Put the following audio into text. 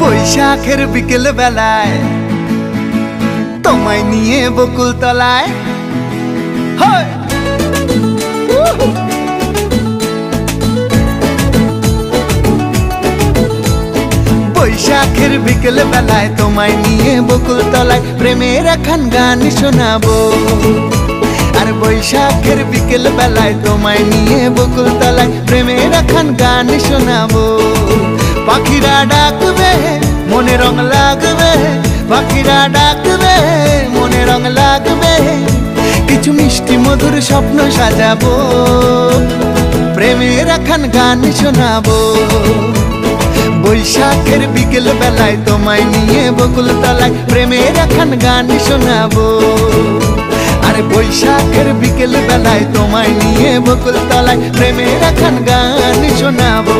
বৈশাখের বিকেল বেলায় তোমায় নিয়ে বকুল তলায় বৈশাখের বিকেল বেলায় তোমায় নিয়ে বকুল তলায় প্রেমের একখান গান শোনাবো। আর বৈশাখের বিকেল বেলায় তোমায় নিয়ে বকুল তলায় প্রেমের একখান গান শোনাবো। পাখিরা ডাকবে মনে রং লাগবে, পাখিরা ডাকবে মনে রং লাগবে, কিছু মিষ্টি মধুর স্বপ্ন সাজাবো, প্রেমের একখান গান শোনাবো। বৈশাখের বিকেল বেলায় তোমায় নিয়ে বকুল তলায় প্রেমের একখান গান শোনাবো। আরে বৈশাখের বিকেল বেলায় তোমায় নিয়ে বকুল তলায় প্রেমের একখান গান শোনাবো।